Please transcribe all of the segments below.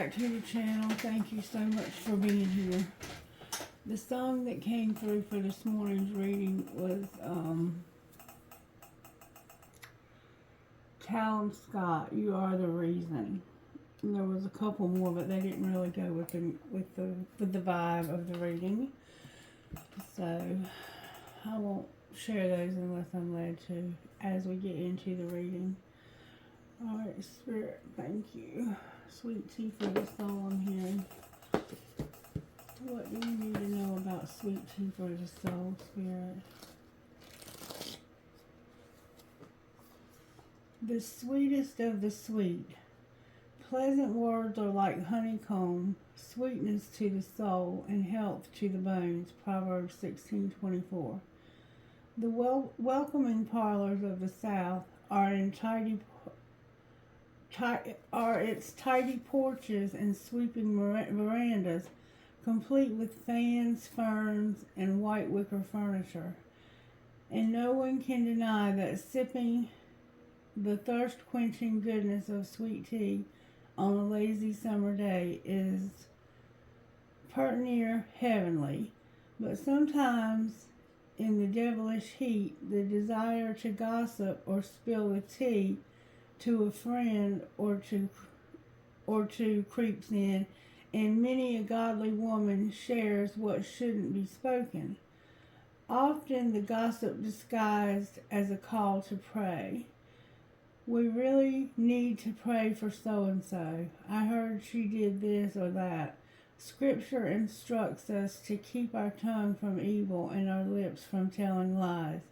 back to the channel. Thank you so much for being here. The song that came through for this morning's reading was Callum Scott, You Are the Reason. And there was a couple more, but they didn't really go with the vibe of the reading. So I won't share those unless I'm led to as we get into the reading. Alright, Spirit, thank you. Sweet tea for the soul I'm hearing. What do you need to know about sweet tea for the soul, Spirit? The sweetest of the sweet. Pleasant words are like honeycomb, sweetness to the soul and health to the bones. Proverbs 16:24. The welcoming parlors of the South are its tidy porches and sweeping verandas, complete with fans, ferns, and white wicker furniture. And no one can deny that sipping the thirst-quenching goodness of sweet tea on a lazy summer day is pert near heavenly. But sometimes, in the devilish heat, the desire to gossip or spill the tea to a friend or two creeps in, and many a godly woman shares what shouldn't be spoken. Often the gossip disguised as a call to pray. We really need to pray for so-and-so. I heard she did this or that. Scripture instructs us to keep our tongue from evil and our lips from telling lies.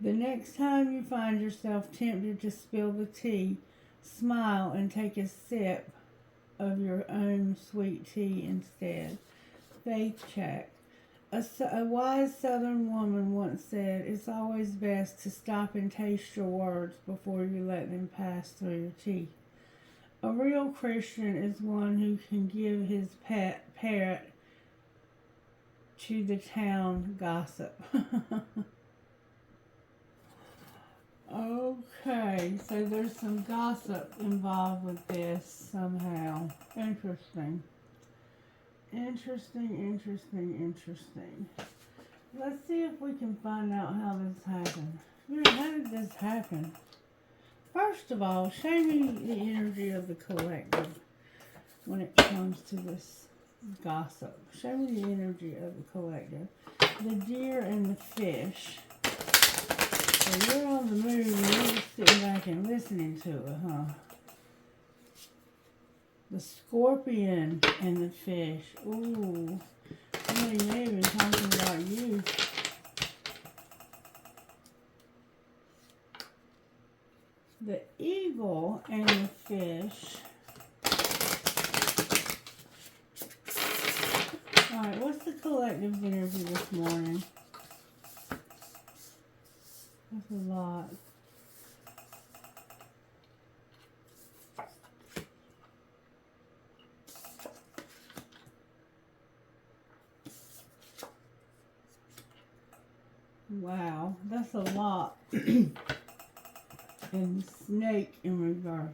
The next time you find yourself tempted to spill the tea, smile and take a sip of your own sweet tea instead. Faith check. A wise Southern woman once said, it's always best to stop and taste your words before you let them pass through your teeth. A real Christian is one who can give his pet parrot to the town gossip. Okay, so there's some gossip involved with this somehow. Interesting. Interesting. Let's see if we can find out how this happened. How did this happen? First of all, show me the energy of the collective when it comes to this gossip. Show me the energy of the collective. The deer and the fish. So you're on the move and you're just sitting back and listening to it, huh? The scorpion and the fish. Ooh. Somebody may have been talking about you. The eagle and the fish. Alright, what's the collective energy this morning? That's a lot. Wow, that's a lot. And snake in reverse.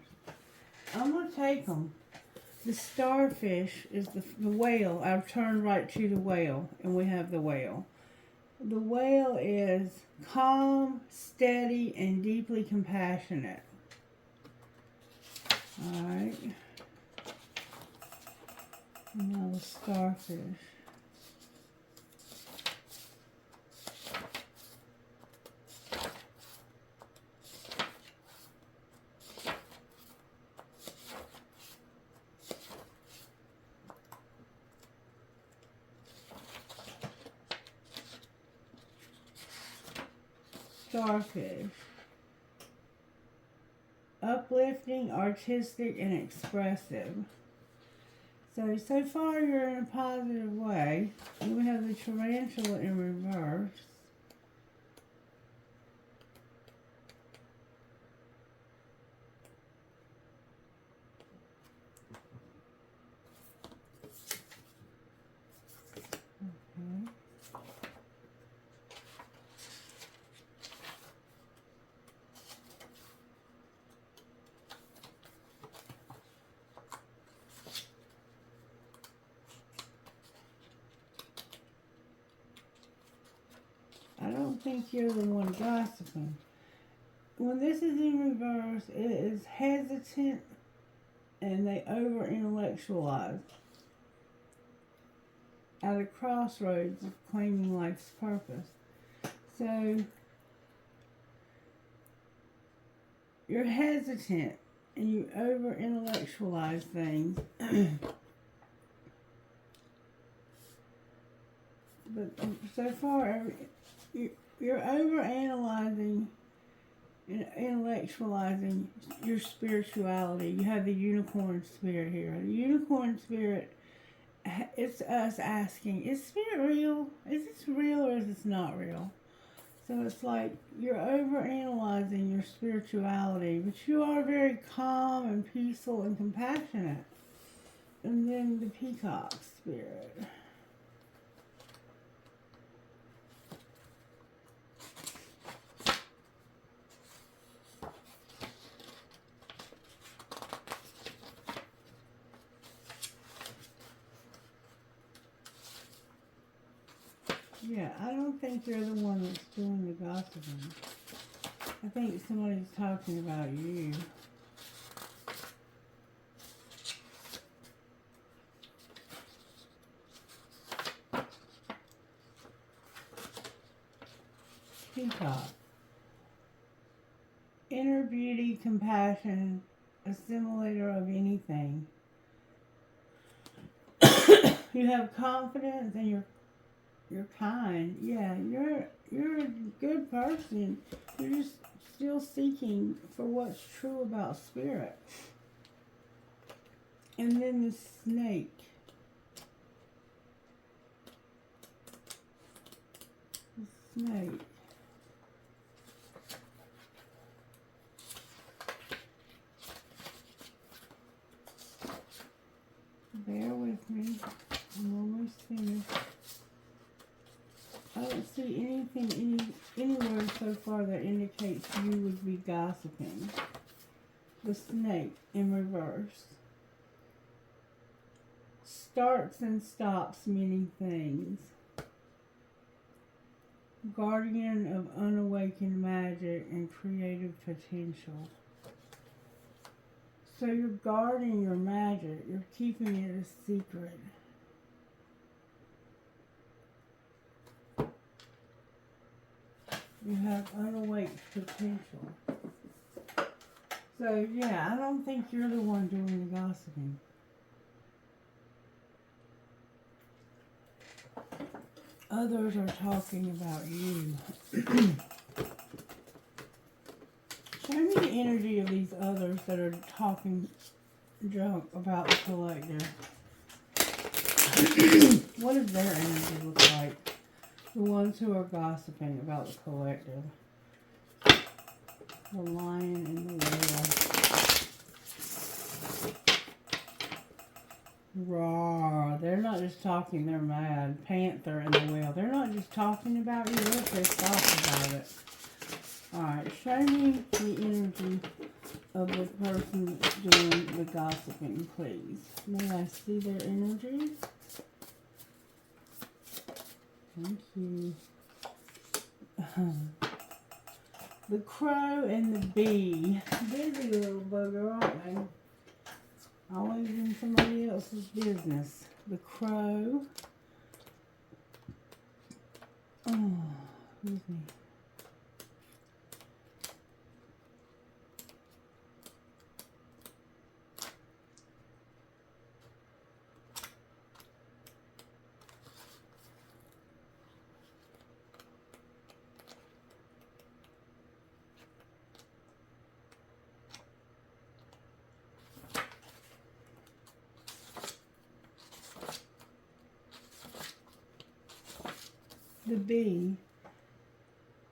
I'm going to take them. The starfish is the whale. I've turned right to the whale, and we have the whale. The whale is calm, steady, and deeply compassionate. Alright. And now the starfish. Starfish. Uplifting, artistic, and expressive. So far you're in a positive way. We have the tarantula in reverse. Okay. I don't think you're the one gossiping. When this is in reverse, it is hesitant and they over intellectualize at a crossroads of claiming life's purpose. So you're hesitant and you over intellectualize things. But so far, you're over analyzing and intellectualizing your spirituality. You have the unicorn spirit here. The unicorn spirit, it's us asking, is spirit real? Is this real or is this not real? So it's like you're over analyzing your spirituality, but you are very calm and peaceful and compassionate. And then the peacock spirit. Yeah, I don't think you're the one that's doing the gossiping. I think somebody's talking about you. Peacock. Inner beauty, compassion, assimilator of anything. You have confidence and you're kind. Yeah, you're a good person. You're just still seeking for what's true about spirit. And then the snake. The snake. Bear with me. I'm almost finished. I don't see anything anywhere so far that indicates you would be gossiping. The snake in reverse. Starts and stops many things. Guardian of unawakened magic and creative potential. So you're guarding your magic. You're keeping it a secret. You have unawaked potential. So, yeah, I don't think you're the one doing the gossiping. Others are talking about you. Show me the energy of these others that are talking junk about the collector. What does their energy look like? The ones who are gossiping about the collective. The lion and the whale. Roar. They're not just talking, they're mad. Panther and the whale. They're not just talking about you, they're pissed off about it. Alright, show me the energy of the person doing the gossiping, please. May I see their energy? Thank you. The crow and the bee. Busy little bugger, aren't they? Always in somebody else's business. The crow. Oh, excuse me. The bee,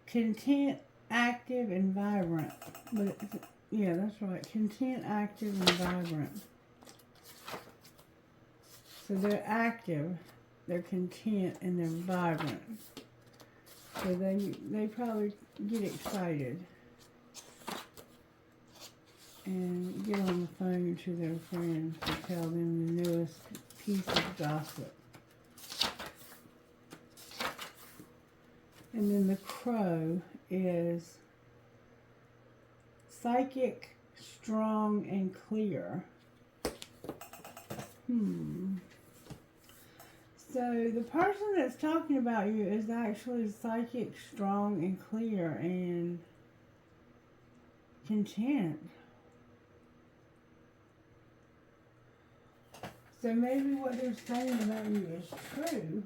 content, active, and vibrant. But yeah, that's right. Content, active, and vibrant. So they're active, they're content, and they're vibrant. So they probably get excited and get on the phone to their friends to tell them the newest piece of gossip. And then the crow is psychic, strong, and clear. So the person that's talking about you is actually psychic, strong, and clear, and content. So maybe what they're saying about you is true.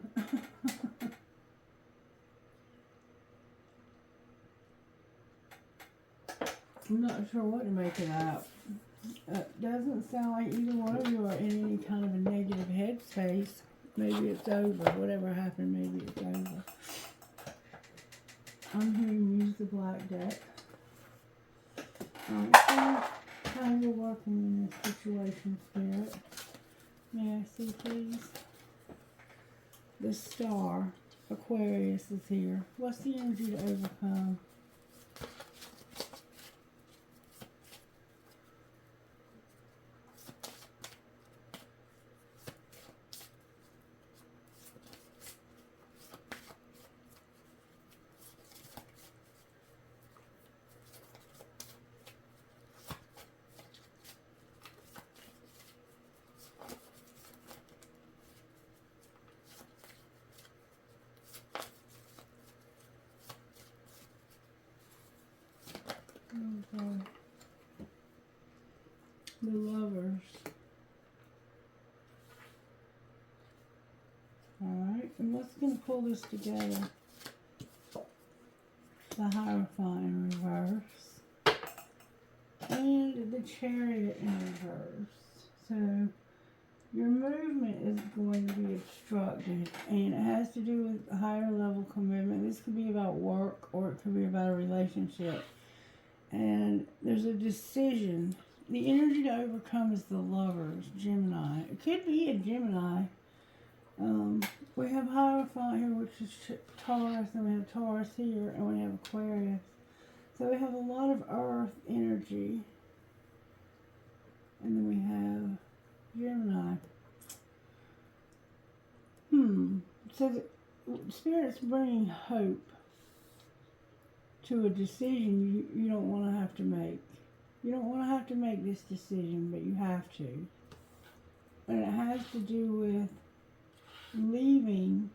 I'm not sure what to make it out. Doesn't sound like either one of you are in any kind of a negative headspace. Maybe it's over. Whatever happened, maybe it's over. I'm hearing use the black deck. Alright, so how you're working in this situation, Spirit. May I see, please? The star, Aquarius, is here. What's the energy to overcome? Okay. The Lovers. Alright, and what's going to pull this together? The Hierophant in reverse. And the Chariot in reverse. So, your movement is going to be obstructed, and it has to do with higher level commitment. This could be about work, or it could be about a relationship. And there's a decision. The energy to overcome is the Lovers, Gemini. It could be a Gemini. We have Hierophant here, which is Taurus, and we have Taurus here, and we have Aquarius. So we have a lot of Earth energy. And then we have Gemini. So the Spirit's bringing hope to a decision you don't want to have to make. You don't want to have to make this decision, but you have to. And it has to do with leaving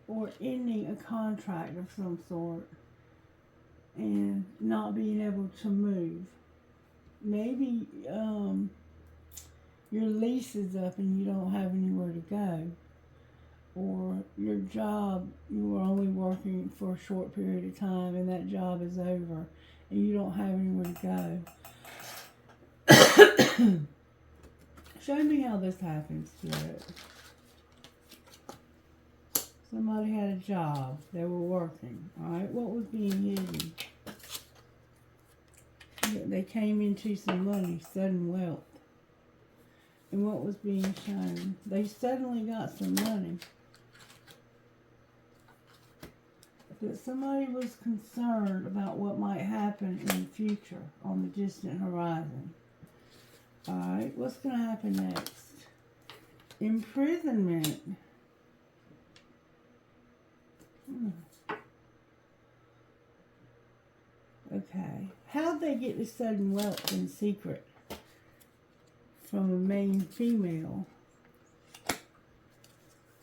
or ending a contract of some sort and not being able to move. Maybe your lease is up and you don't have anywhere to go. Or your job, you were only working for a short period of time and that job is over and you don't have anywhere to go. Show me how this happens, Spirit. Somebody had a job. They were working. Alright, what was being hidden? They came into some money, sudden wealth. And what was being shown? They suddenly got some money. That somebody was concerned about what might happen in the future on the distant horizon. Alright, what's going to happen next? Imprisonment. Okay. How'd they get this sudden wealth in secret from a main female?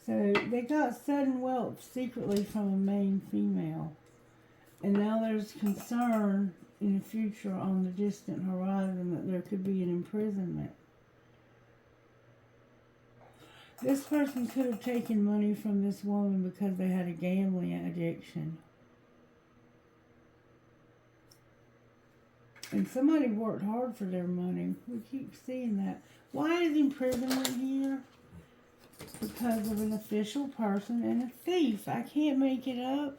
So they got sudden wealth secretly from a main female. And now there's concern in the future on the distant horizon that there could be an imprisonment. This person could have taken money from this woman because they had a gambling addiction. And somebody worked hard for their money. We keep seeing that. Why is imprisonment here? Because of an official person and a thief. I can't make it up.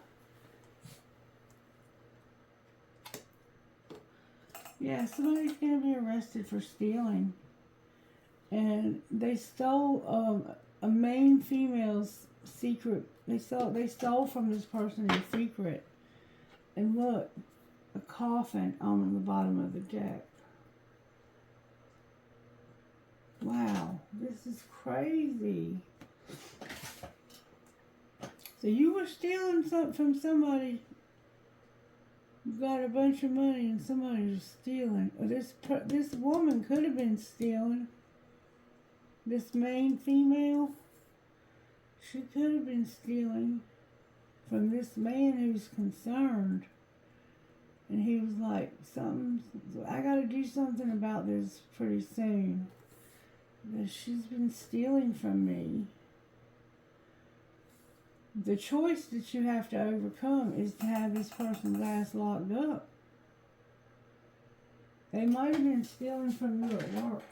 Yeah, somebody's going to be arrested for stealing. And they stole a main female's secret. They stole from this person in secret. And look, a coffin on the bottom of the deck. Wow, this is crazy. So you were stealing something from somebody. You got a bunch of money and somebody was stealing. Or this woman could have been stealing. This main female, she could have been stealing from this man who's concerned. And he was like, I got to do something about this pretty soon. Because she's been stealing from me. The choice that you have to overcome is to have this person's ass locked up. They might have been stealing from you at work.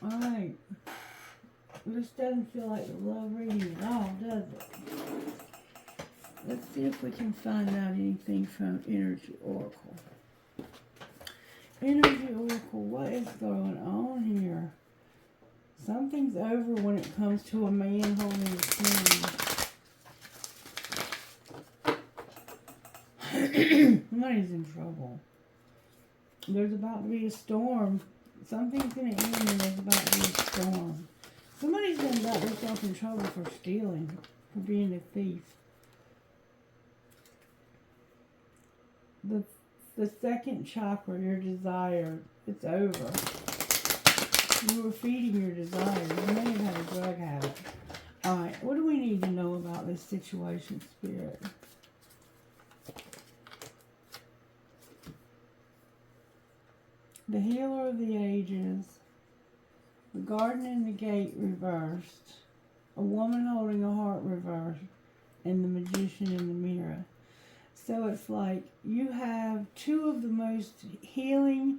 Alright. This doesn't feel like a love reading at all, does it? Let's see if we can find out anything from Energy Oracle. Energy Oracle, what is going on here? Something's over when it comes to a man holding a pen. Somebody's in trouble. There's about to be a storm. Something's going to end and there's about to be a storm. Somebody's going to got themselves in trouble for stealing, for being a thief. The second chakra, your desire, it's over. You were feeding your desire. You may have had a drug habit. Alright, what do we need to know about this situation, Spirit? The Healer of the Ages. The Garden and the Gate reversed. A woman holding a heart reversed. And the Magician in the mirror. So it's like you have two of the most healing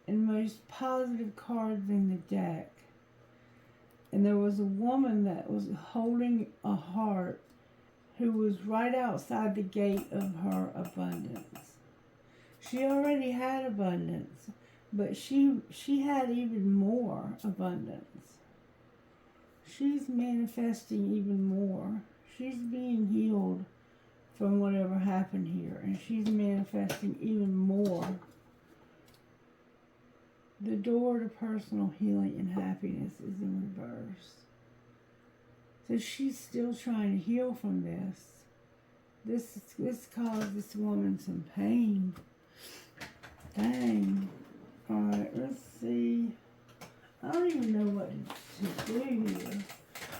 and most positive cards in the deck. And there was a woman that was holding a heart who was right outside the gate of her abundance. She already had abundance, but she had even more abundance. She's manifesting even more. She's being healed from whatever happened here, and she's manifesting even more. The door to personal healing and happiness is in reverse. So she's still trying to heal from this. This caused this woman some pain. Dang. Alright, let's see. I don't even know what to do here.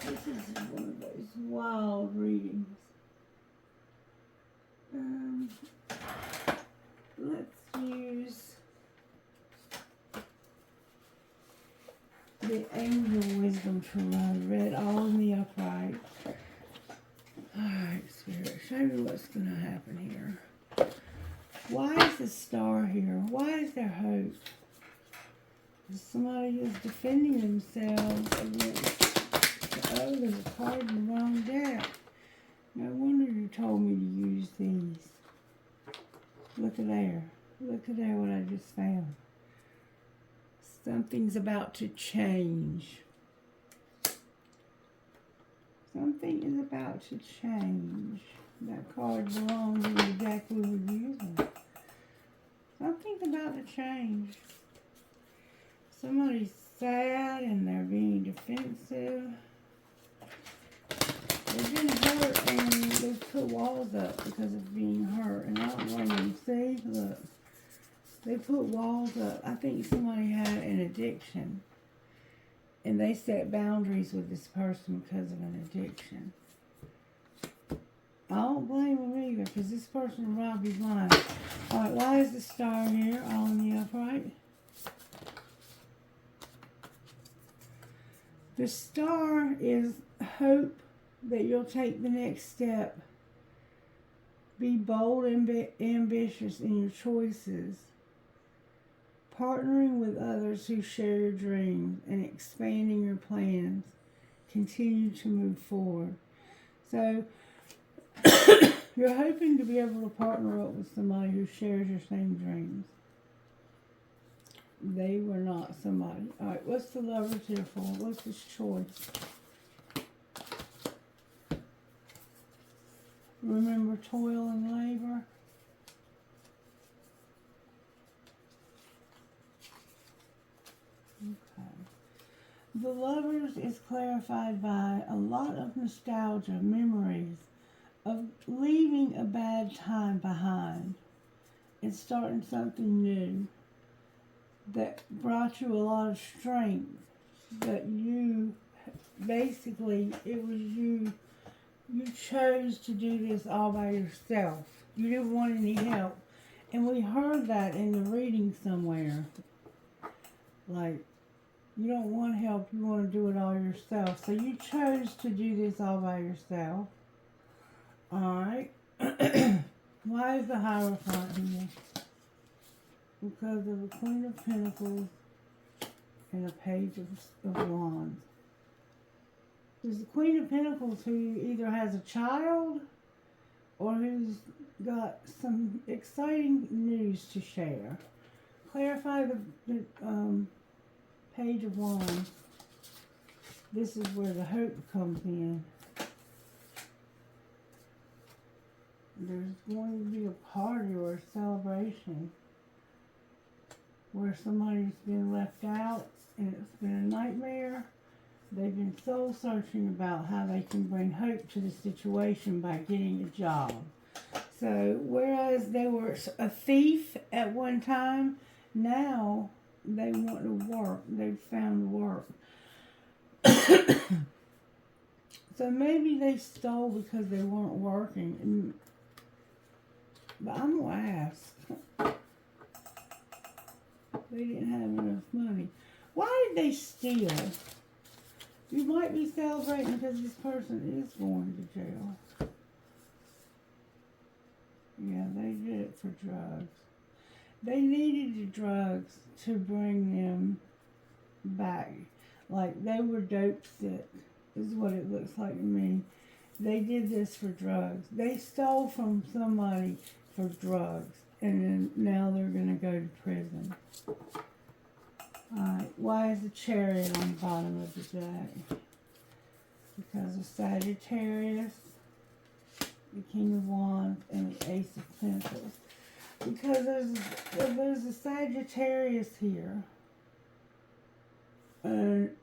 This is one of those wild readings. Let's use the Angel Wisdom Tarot. Red, all in the upright. Alright, Spirit, show me what's going to happen here. Why is the star here? Why is there hope? Somebody is defending themselves against... Oh, there's a card in the wrong deck. No wonder you told me to use these. Look at there. Look at there what I just found. Something's about to change. Something is about to change. That card belongs in the deck we were using. Something's about to change. Somebody's sad and they're being defensive. They've been hurt and they've put walls up because of being hurt. And I don't blame them. See, look. They put walls up. I think somebody had an addiction. And they set boundaries with this person because of an addiction. I don't blame them either because this person robbed his life. Alright, why is the star here all in the upright? The star is hope that you'll take the next step. Be bold and ambitious in your choices. Partnering with others who share your dreams and expanding your plans. Continue to move forward. So, you're hoping to be able to partner up with somebody who shares your same dreams. They were not somebody. Alright, what's the Lovers here for? What's his choice? Remember toil and labor. Okay. The Lovers is clarified by a lot of nostalgia, memories of leaving a bad time behind and starting something new that brought you a lot of strength. That you basically, it was you chose to do this all by yourself. You didn't want any help. And we heard that in the reading somewhere. Like, you don't want help, you want to do it all yourself. So you chose to do this all by yourself. Alright. Why is the Hierophant here? Because of the Queen of Pentacles and a Page of Wands. There's the Queen of Pentacles who either has a child or who's got some exciting news to share. Clarify the Page of Wands. This is where the hope comes in. There's going to be a party or a celebration where somebody's been left out and it's been a nightmare. They've been soul searching about how they can bring hope to the situation by getting a job. So whereas they were a thief at one time, now they want to work. They've found work. So maybe they stole because they weren't working. But I'm going to ask. They didn't have enough money. Why did they steal? You might be celebrating because this person is going to jail. Yeah, they did it for drugs. They needed the drugs to bring them back. Like they were dope sick, is what it looks like to me. They did this for drugs. They stole from somebody for drugs. And then now they're going to go to prison. Alright, why is the Chariot on the bottom of the deck? Because of Sagittarius, the King of Wands, and the Ace of Pentacles. Because there's a Sagittarius here. And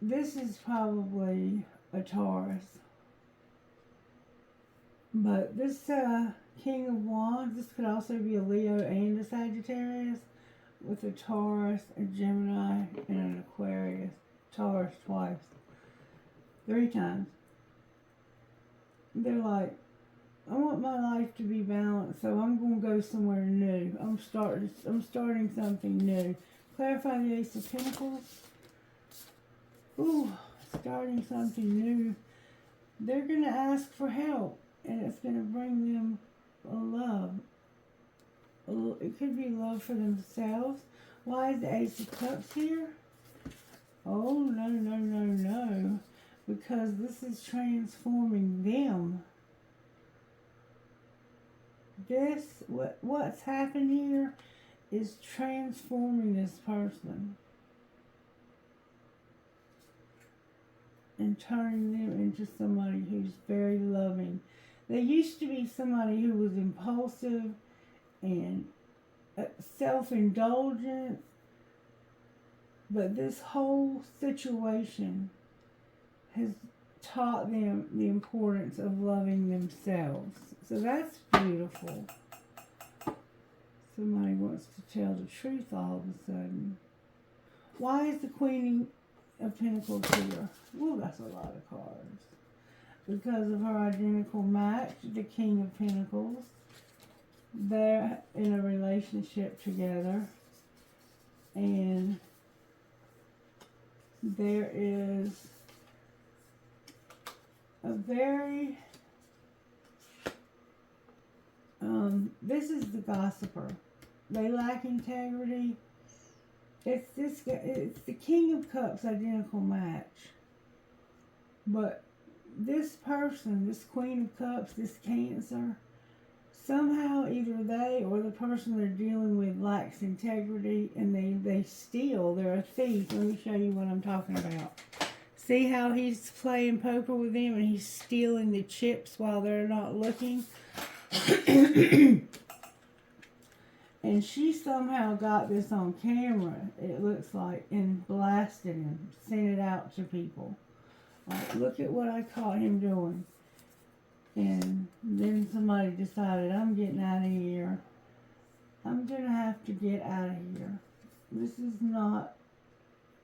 this is probably a Taurus. But this King of Wands, this could also be a Leo and a Sagittarius, with a Taurus, a Gemini, and an Aquarius. Taurus twice. 3 times. They're like, I want my life to be balanced, so I'm going to go somewhere new. I'm starting something new. Clarify the Ace of Pentacles. Ooh, starting something new. They're going to ask for help, and it's going to bring them a love. It could be love for themselves. Why is the Ace of Cups here? Oh, no, no, no, no. Because this is transforming them. What's happened here is transforming this person. And turning them into somebody who's very loving. They used to be somebody who was impulsive and self-indulgent, but this whole situation has taught them the importance of loving themselves. So that's beautiful. Somebody wants to tell the truth all of a sudden. Why is the Queen of Pentacles here? Well, that's a lot of cards. Because of her identical match, the King of Pentacles. They're in a relationship together. And there is a very... this is the gossiper. They lack integrity. It's this guy, it's the King of Cups identical match. But this person, this Queen of Cups, this Cancer, somehow either they or the person they're dealing with lacks integrity and they steal. They're a thief. Let me show you what I'm talking about. See how he's playing poker with them and he's stealing the chips while they're not looking? And she somehow got this on camera, it looks like, and blasted him, sent it out to people. Like, look at what I caught him doing. And then somebody decided, I'm getting out of here. I'm going to have to get out of here. This is not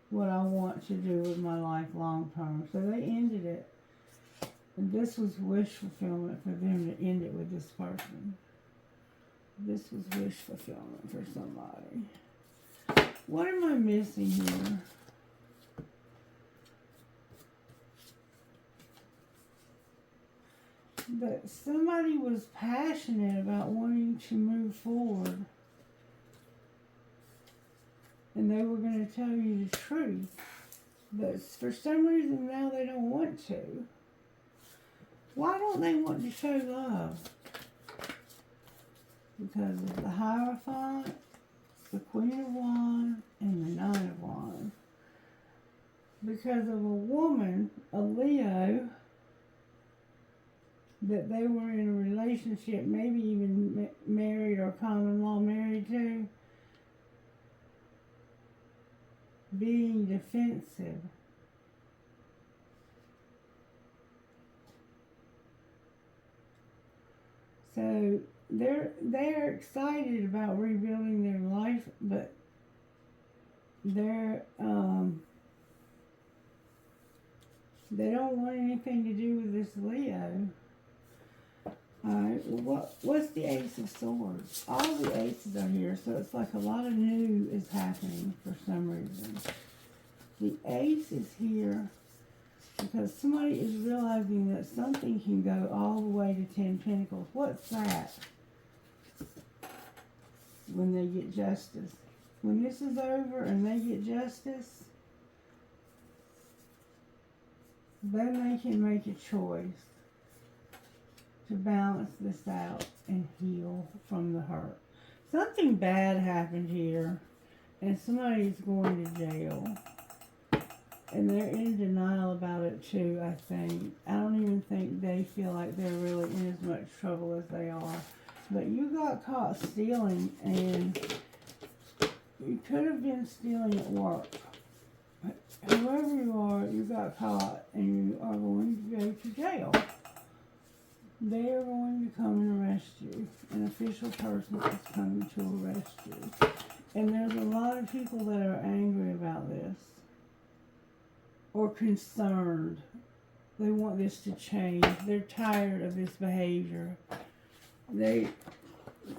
what I want to do with my life long term. So they ended it. And this was wish fulfillment for them to end it with this person. This was wish fulfillment for somebody. What am I missing here? That somebody was passionate about wanting to move forward. And they were going to tell you the truth. But for some reason now they don't want to. Why don't they want to show love? Because of the Hierophant, the Queen of Wands, and the Nine of Wands. Because of a woman, a Leo, that they were in a relationship, maybe even married or common law married to, being defensive. So they're excited about rebuilding their life, but they don't want anything to do with this Leo. Alright, well, what's the Ace of Swords? All the aces are here, so it's like a lot of new is happening for some reason. The Ace is here because somebody is realizing that something can go all the way to 10 Pentacles. What's that? When they get justice. When this is over and they get justice, then they can make a choice to balance this out and heal from the hurt. Something bad happened here, and somebody's going to jail. And they're in denial about it too, I think. I don't even think they feel like they're really in as much trouble as they are. But you got caught stealing, and you could have been stealing at work. Whoever you are, you got caught, and you are going to go to jail. They are going to come and arrest you. An official person is coming to arrest you. And there's a lot of people that are angry about this. Or concerned. They want this to change. They're tired of this behavior.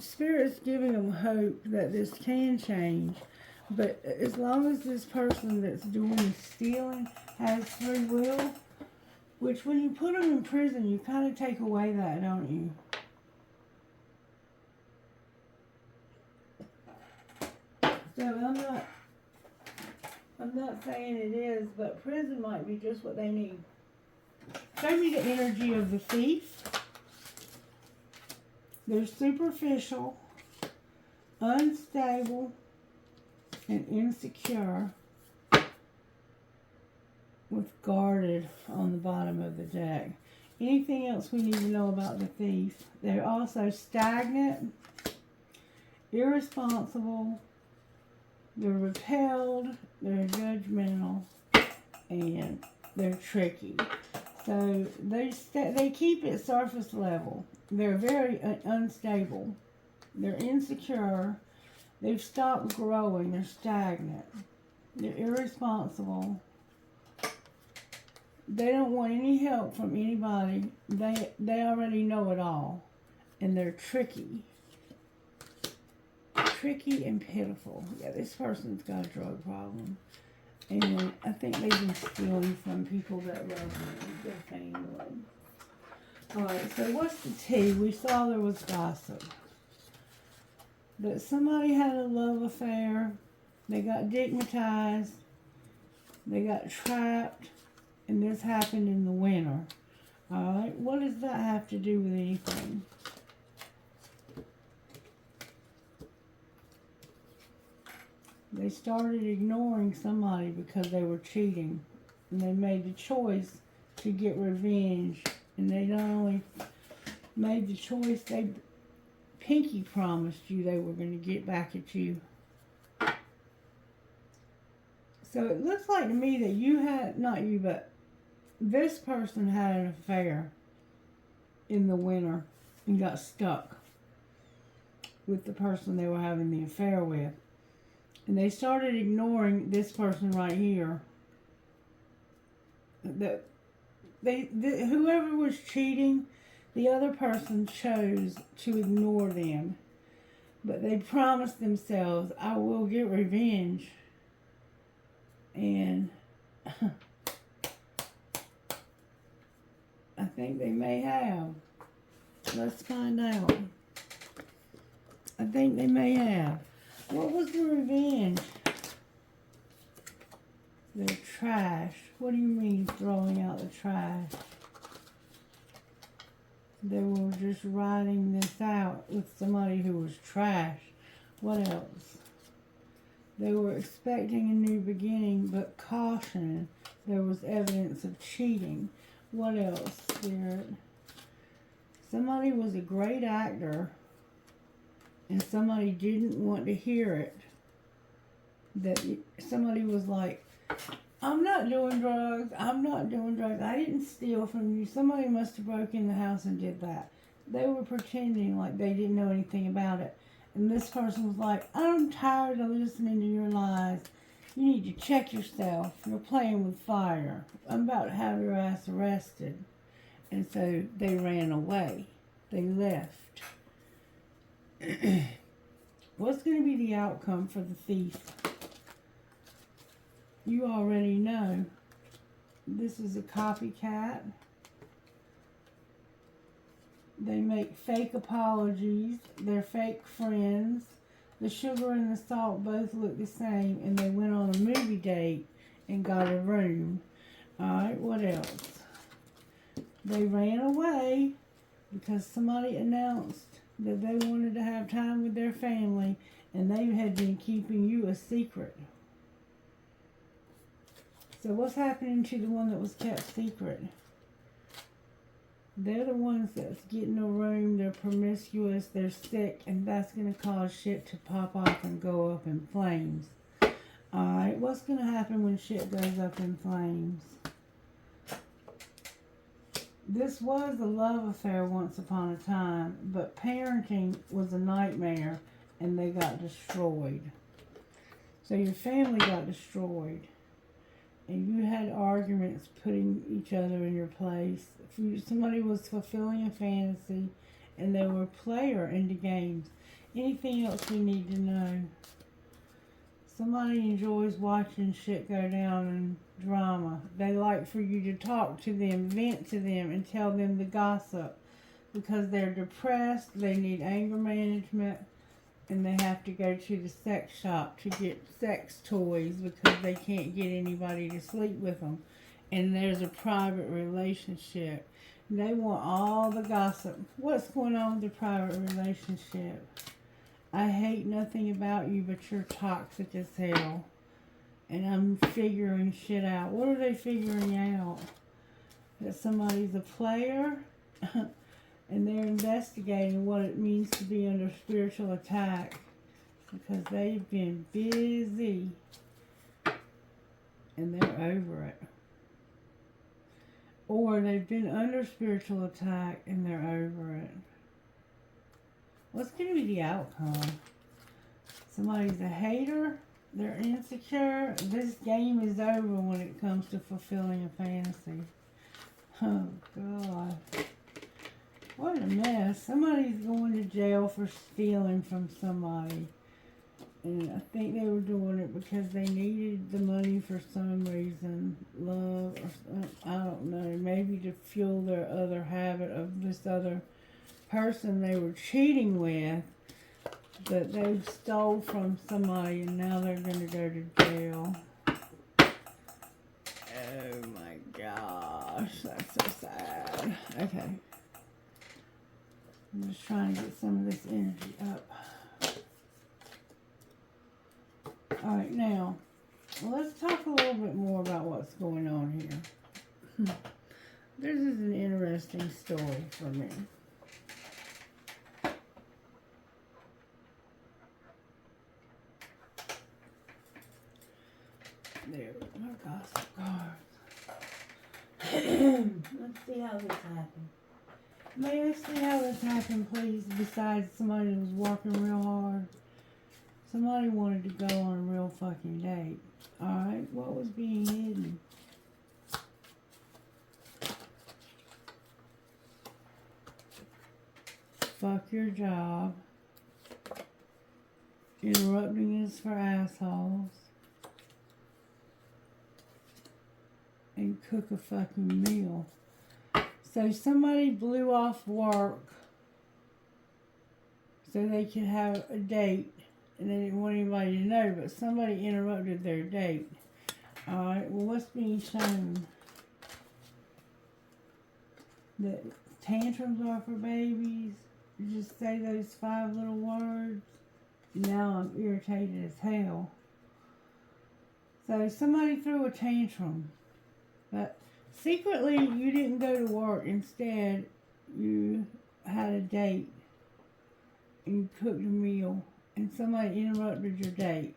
Spirit's giving them hope that this can change. But as long as this person that's doing the stealing has free will, which when you put them in prison, you kind of take away that, don't you? So I'm not saying it is, but prison might be just what they need. Show me the energy of the thief. They're superficial, unstable, and insecure, with guarded on the bottom of the deck. Anything else we need to know about the thief? They're also stagnant, irresponsible, they're repelled, they're judgmental, and they're tricky. So they keep it surface level. They're very unstable. They're insecure. They've stopped growing. They're stagnant. They're irresponsible. They don't want any help from anybody. They already know it all. And they're tricky. Tricky and pitiful. Yeah, this person's got a drug problem. And I think they've been stealing from people that love them, their family. Alright, so what's the tea? We saw there was gossip. That somebody had a love affair. They got digmatized. They got trapped. And this happened in the winter. Alright, what does that have to do with anything? They started ignoring somebody because they were cheating. And they made the choice to get revenge. And they not only made the choice, they pinky promised you they were going to get back at you. So it looks like to me that you had, not you, but this person had an affair in the winter and got stuck with the person they were having the affair with. And they started ignoring this person right here. Whoever was cheating, the other person chose to ignore them. But they promised themselves, I will get revenge. And I think they may have. Let's find out. I think they may have. What was the revenge? They're trash. What do you mean throwing out the trash? They were just writing this out with somebody who was trash. What else? They were expecting a new beginning, but caution. There was evidence of cheating. What else, Spirit? Somebody was a great actor, and somebody didn't want to hear it. That somebody was like, I'm not doing drugs. I'm not doing drugs. I didn't steal from you. Somebody must have broke in the house and did that. They were pretending like they didn't know anything about it. And this person was like, I'm tired of listening to your lies. You need to check yourself. You're playing with fire. I'm about to have your ass arrested. And so they ran away. They left. What's going to be the outcome for the thief? You already know. This is a copycat. They make fake apologies. They're fake friends. The sugar and the salt both look the same, and they went on a movie date and got a room. Alright, what else? They ran away because somebody announced that they wanted to have time with their family, and they had been keeping you a secret. So what's happening to the one that was kept secret? They're the ones that's getting a room, they're promiscuous, they're sick, and that's going to cause shit to pop off and go up in flames. Alright, what's going to happen when shit goes up in flames? This was a love affair once upon a time, but parenting was a nightmare, and they got destroyed. So your family got destroyed. And you had arguments putting each other in your place. Somebody was fulfilling a fantasy, and they were a player into games. Anything else we need to know? Somebody enjoys watching shit go down in drama. They like for you to talk to them, vent to them, and tell them the gossip. Because they're depressed, they need anger management, and they have to go to the sex shop to get sex toys because they can't get anybody to sleep with them. And there's a private relationship. They want all the gossip. What's going on with the private relationship? I hate nothing about you, but you're toxic as hell. And I'm figuring shit out. What are they figuring out? That somebody's a player? And they're investigating what it means to be under spiritual attack. Because they've been busy. And they're over it. Or they've been under spiritual attack and they're over it. What's going to be the outcome? Somebody's a hater. They're insecure. This game is over when it comes to fulfilling a fantasy. Oh, God. What a mess. Somebody's going to jail for stealing from somebody. And I think they were doing it because they needed the money for some reason. Love, or I don't know. Maybe to fuel their other habit of this other person they were cheating with. But they stole from somebody and now they're going to go to jail. Oh my gosh. That's so sad. Okay. I'm just trying to get some of this energy up. Alright, now, let's talk a little bit more about what's going on here. This is an interesting story for me. Let's see how this happened. May I see how this happened, please? Besides somebody that was working real hard. Somebody wanted to go on a real fucking date. Alright, what was being hidden? Fuck your job. Interrupting us for assholes. And cook a fucking meal. So somebody blew off work so they could have a date, and they didn't want anybody to know, but somebody interrupted their date. Alright, well, what's being shown? That tantrums are for babies. You just say those 5 little words. Now I'm irritated as hell. So somebody threw a tantrum. But secretly, you didn't go to work. Instead, you had a date. And you cooked a meal. And somebody interrupted your date.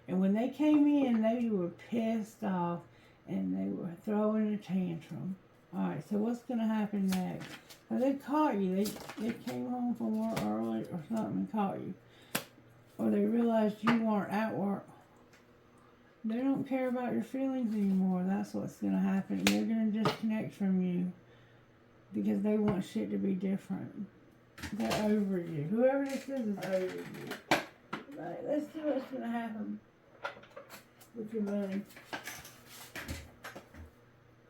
And when they came in, they were pissed off. And they were throwing a tantrum. Alright, so what's going to happen next? Well, they caught you. They came home from work early or something and caught you. Or they realized you weren't at work. They don't care about your feelings anymore. That's what's going to happen. They're going to disconnect from you because they want shit to be different. They're over you. Whoever this is over you. Right, let's see what's going to happen with your money.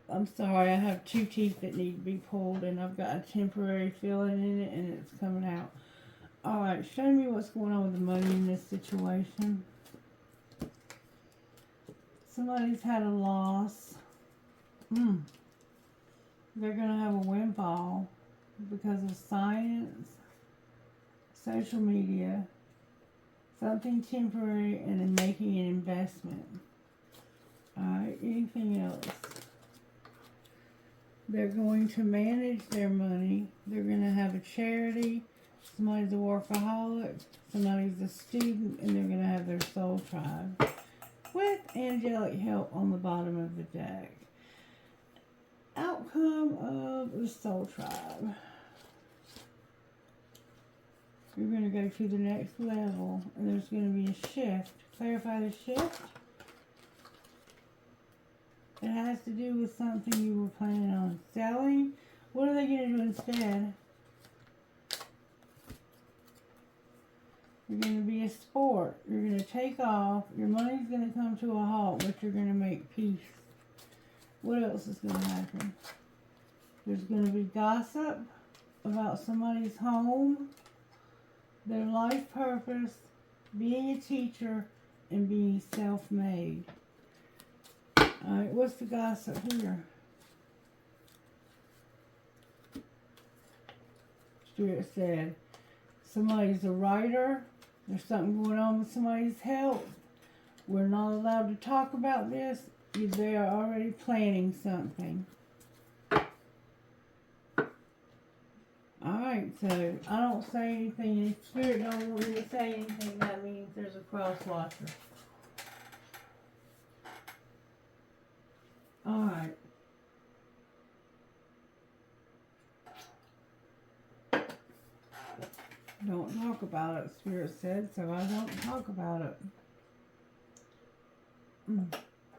I'm sorry, I have 2 teeth that need to be pulled, and I've got a temporary filling in it, and it's coming out. Alright, show me what's going on with the money in this situation. Somebody's had a loss. They're going to have a windfall because of science, social media, something temporary, and then making an investment. Alright, anything else? They're going to manage their money. They're going to have a charity. Somebody's a workaholic. Somebody's a student. And they're going to have their soul tribe. With angelic help on the bottom of the deck. Outcome of the soul tribe. You're going to go to the next level. And there's going to be a shift. Clarify the shift. It has to do with something you were planning on selling. What are they going to do instead? You're going to be a sport. You're going to take off. Your money's going to come to a halt, but you're going to make peace. What else is going to happen? There's going to be gossip about somebody's home, their life purpose, being a teacher, and being self-made. Alright, what's the gossip here? Spirit said, somebody's a writer. There's something going on with somebody's health. We're not allowed to talk about this. They are already planning something. Alright, so I don't say anything. If Spirit don't want me to say anything, that means there's a cross watcher. Alright. Don't talk about it, Spirit said, so I don't talk about it.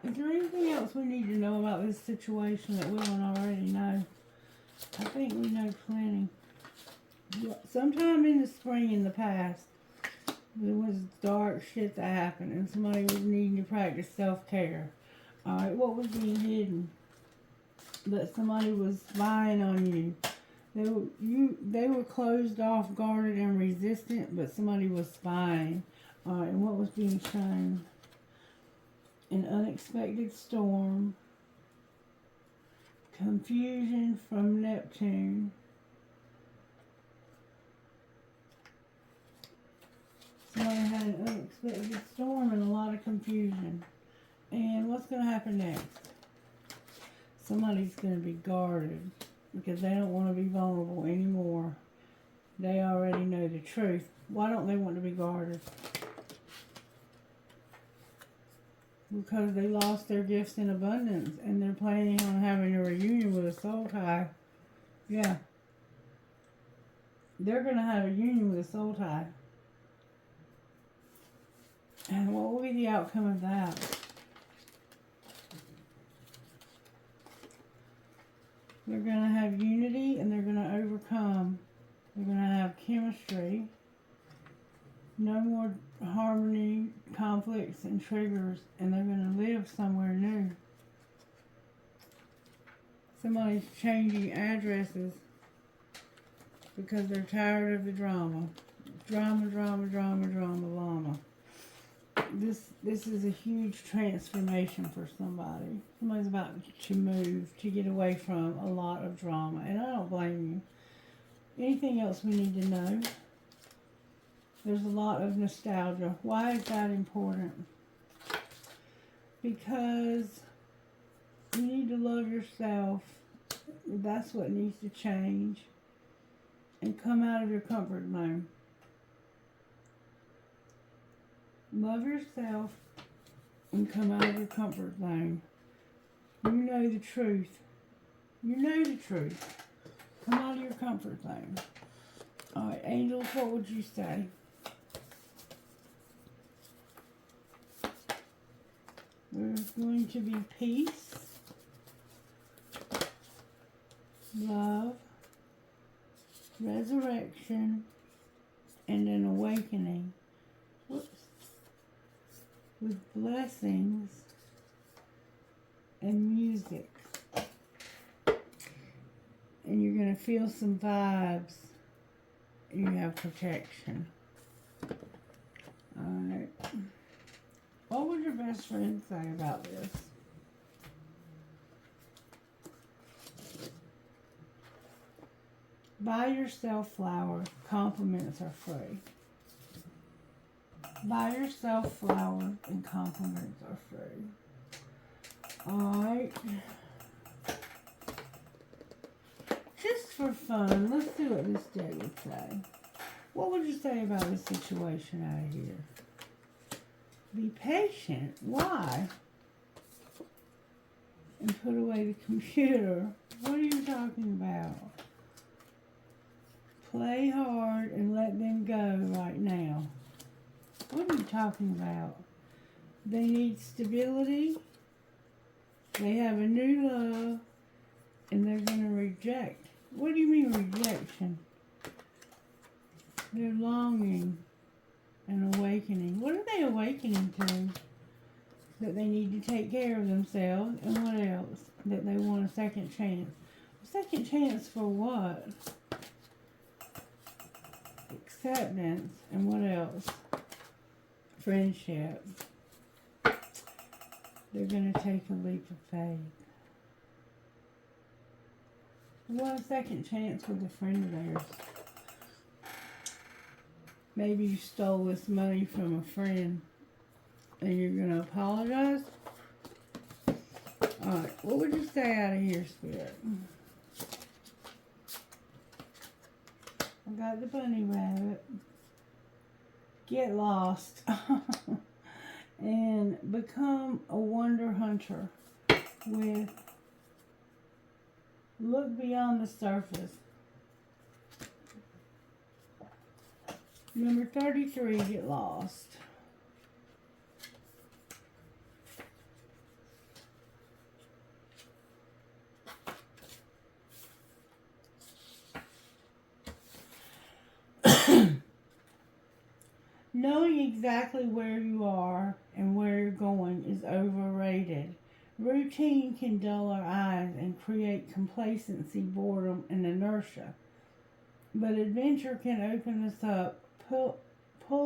Is there anything else we need to know about this situation that we don't already know? I think we know plenty. Sometime in the spring in the past, there was dark shit that happened and somebody was needing to practice self-care. Alright, what was being hidden? That somebody was spying on you. They were closed off, guarded, and resistant, but somebody was spying. Alright, and what was being shown? An unexpected storm. Confusion from Neptune. Somebody had an unexpected storm and a lot of confusion. And what's going to happen next? Somebody's going to be guarded because they don't want to be vulnerable anymore. They already know the truth. Why don't they want to be guarded? because they lost their gifts in abundance and they're planning on having a reunion with a soul tie. Yeah. They're going to have a union with a soul tie. And what will be the outcome of that? They're going to have unity and they're going to overcome. They're going to have chemistry. No more harmony, conflicts, and triggers. And they're going to live somewhere new. Somebody's changing addresses because they're tired of the drama. Drama, drama, drama, drama, llama. This is a huge transformation for somebody. Somebody's about to move, to get away from a lot of drama. And I don't blame you. Anything else we need to know? There's a lot of nostalgia. Why is that important? Because you need to love yourself. That's what needs to change. And come out of your comfort zone. Love yourself and come out of your comfort zone. You know the truth. You know the truth. Come out of your comfort zone. Alright, angels, what would you say? There's going to be peace, love, resurrection, and an awakening. Whoops. With blessings and music. And you're going to feel some vibes. And you have protection. Alright. What would your best friend say about this? Buy yourself flowers. Compliments are free. Buy yourself flowers and compliments are free. Alright. Just for fun, let's see what this day would say. What would you say about this situation out of here? Be patient. Why? And put away the computer. What are you talking about? Play hard and let them go right now. What are you talking about? They need stability. They have a new love. And they're going to reject. What do you mean rejection? They're longing and awakening. What are they awakening to? That they need to take care of themselves. And what else? That they want a second chance. A second chance for what? Acceptance. And what else? Friendship. They're going to take a leap of faith. They want a second chance with a friend of theirs. Maybe you stole this money from a friend and you're going to apologize. Alright, what would you say out of here, Spirit? I got the bunny rabbit. Get lost. And become a wonder hunter with look beyond the surface. Number 33, get lost. Knowing exactly where you are and where you're going is overrated. Routine can dull our eyes and create complacency, boredom, and inertia. But adventure can open us up, pull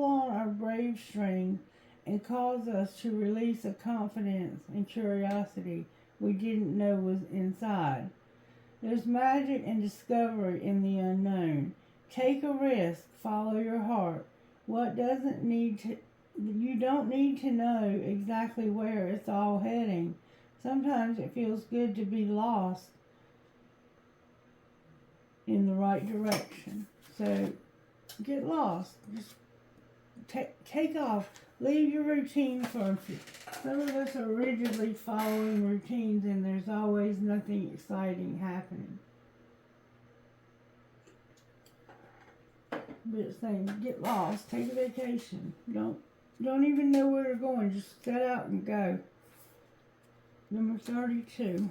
on our brave string, and cause us to release a confidence and curiosity we didn't know was inside. There's magic and discovery in the unknown. Take a risk, follow your heart. You don't need to know exactly where it's all heading. Sometimes it feels good to be lost in the right direction. So get lost. Just take off. Leave your routine for some of us are rigidly following routines and there's always nothing exciting happening. But it's saying get lost, take a vacation. Don't even know where you're going, just set out and go. Number 32.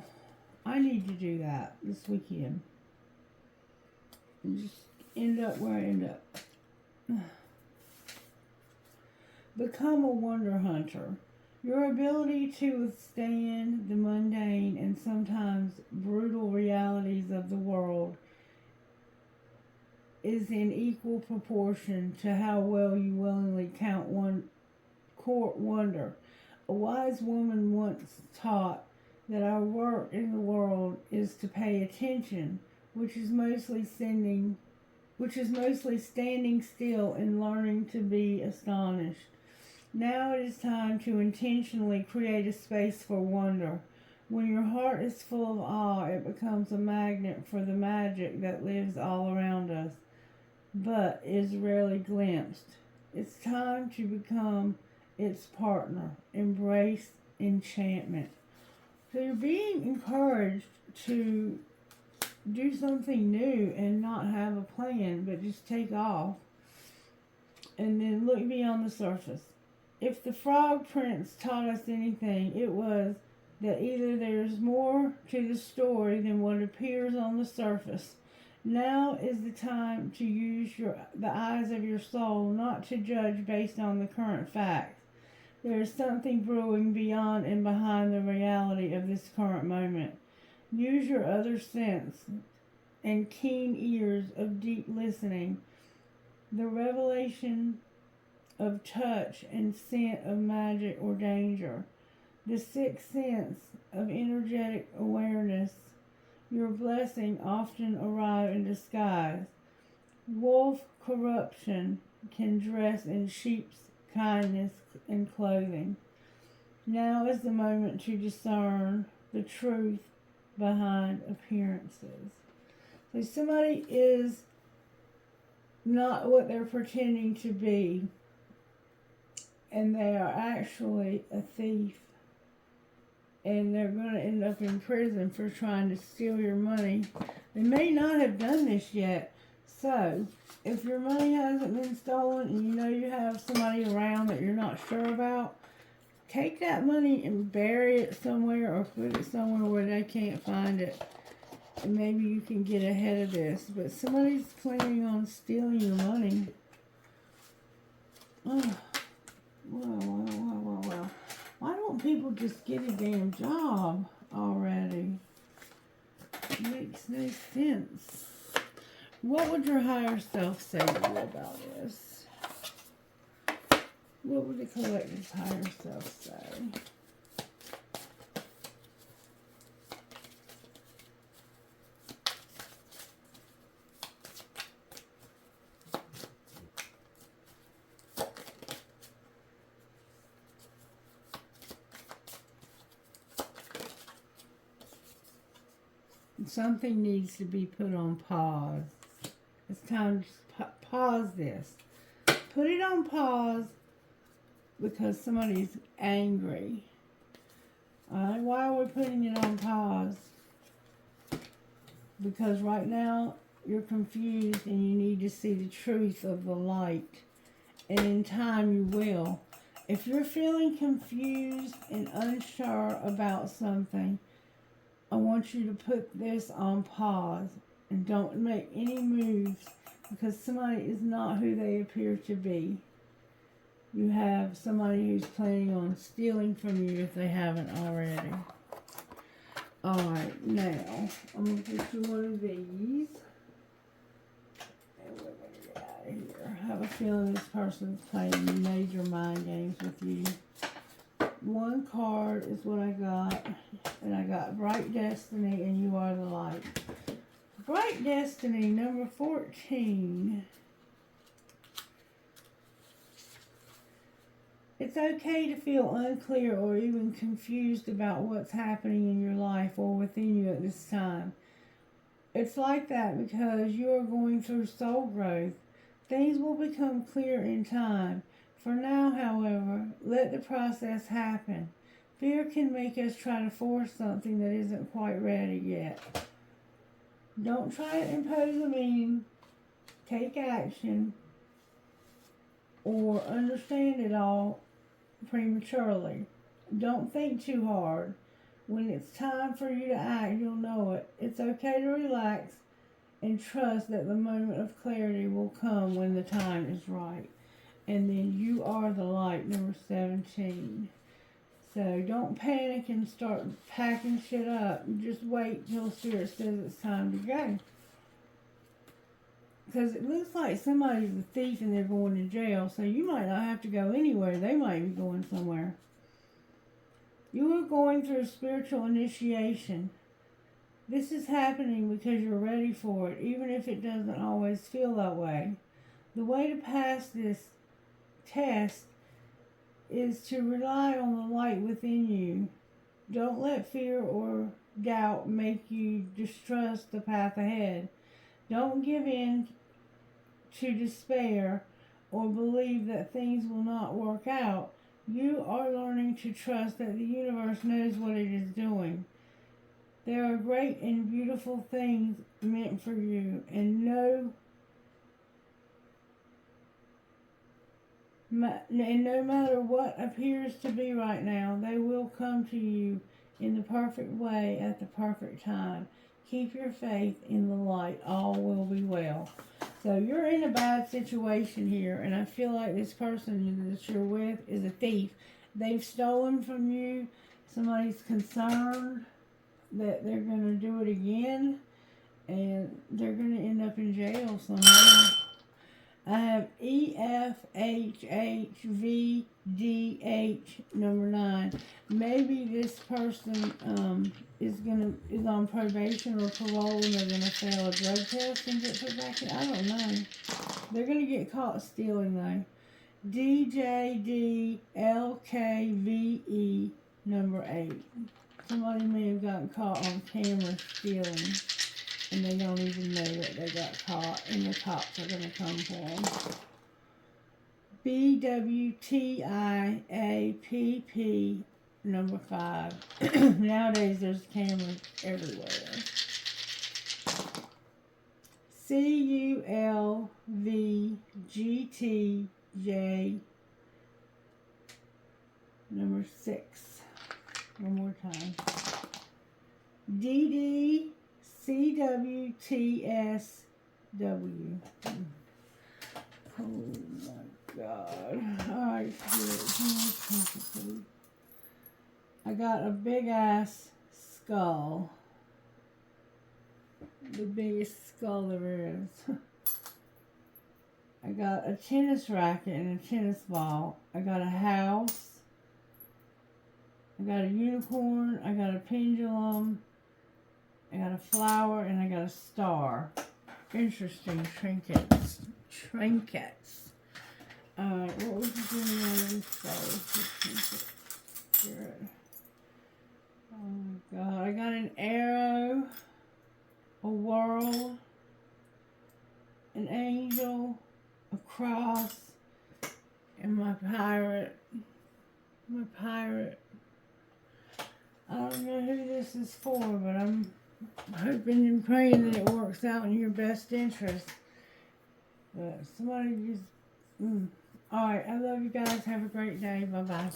I need to do that this weekend. And just end up where I end up. Become a wonder hunter. Your ability to withstand the mundane and sometimes brutal realities of the world is in equal proportion to how well you willingly court wonder. A wise woman once taught that our work in the world is to pay attention, which is mostly standing still and learning to be astonished. Now it is time to intentionally create a space for wonder. When your heart is full of awe, it becomes a magnet for the magic that lives all around us, but is rarely glimpsed. It's time to become its partner. Embrace enchantment. So you're being encouraged to do something new and not have a plan, but just take off and then look beyond the surface. If the Frog Prince taught us anything, it was that either there's more to the story than what appears on the surface. Now is the time to use the eyes of your soul, not to judge based on the current facts. There is something brewing beyond and behind the reality of this current moment. Use your other sense and keen ears of deep listening, the revelation of touch and scent of magic or danger, the sixth sense of energetic awareness. Your blessing often arrive in disguise. Wolf corruption can dress in sheep's kindness and clothing. Now is the moment to discern the truth behind appearances. So somebody is not what they're pretending to be, and they are actually a thief, and they're going to end up in prison for trying to steal your money. They may not have done this yet, so if your money hasn't been stolen and you know you have somebody around that you're not sure about, take that money and bury it somewhere or put it somewhere where they can't find it. And maybe you can get ahead of this. But somebody's planning on stealing your money. Oh, well. Why don't people just get a damn job already? It makes no sense. What would your higher self say to you about this? What would the collective's higher self say? Something needs to be put on pause. It's time to pause this. Put it on pause because somebody's angry. Alright, why are we putting it on pause? Because right now you're confused and you need to see the truth of the light. And in time you will. If you're feeling confused and unsure about something, I want you to put this on pause and don't make any moves because somebody is not who they appear to be. You have somebody who's planning on stealing from you if they haven't already. Alright, now I'm going to put you one of these. And we're going to get out of here. I have a feeling this person's playing major mind games with you. One card is what I got, and I got Bright Destiny and You Are the Light. Bright Destiny, number 14. It's okay to feel unclear or even confused about what's happening in your life or within you at this time. It's like that because you are going through soul growth. Things will become clear in time. For now, however, let the process happen. Fear can make us try to force something that isn't quite ready yet. Don't try to impose a meaning, take action, or understand it all prematurely. Don't think too hard. When it's time for you to act, you'll know it. It's okay to relax and trust that the moment of clarity will come when the time is right. And then you are the light, number 17. So don't panic and start packing shit up. Just wait till Spirit says it's time to go. Because it looks like somebody's a thief and they're going to jail. So you might not have to go anywhere. They might be going somewhere. You are going through spiritual initiation. This is happening because you're ready for it, even if it doesn't always feel that way. The way to pass this test is to rely on the light within you. Don't let fear or doubt make you distrust the path ahead. Don't give in to despair or believe that things will not work out. You are learning to trust that the universe knows what it is doing. There are great and beautiful things meant for you, and no matter what appears to be right now, they will come to you in the perfect way at the perfect time. Keep your faith in the light. All will be well. So you're in a bad situation here, and I feel like this person that you're with is a thief. They've stolen from you. Somebody's concerned that they're going to do it again, and they're going to end up in jail somewhere. I have EFHHVDH number 9. Maybe this person is on probation or parole, and they're gonna fail a drug test and get put back in. I don't know. They're gonna get caught stealing though. DJDLKVE number 8. Somebody may have gotten caught on camera stealing, and they don't even know that they got caught, and the cops are going to come for them. BWTIAPP number 5. Nowadays, there's cameras everywhere. CULVGTJ number 6. One more time. DDCWTSW. Oh my God. Alright, Spirit. I got a big ass skull. The biggest skull there is. I got a tennis racket and a tennis ball. I got a house. I got a unicorn. I got a pendulum. I got a flower, and I got a star. Interesting trinkets. Alright, what was you doing on this star? Oh my God, I got an arrow, a world, an angel, a cross, and my pirate. I don't know who this is for, but I'm hoping and praying that it works out in your best interest. But somebody just... Alright, I love you guys. Have a great day. Bye-bye.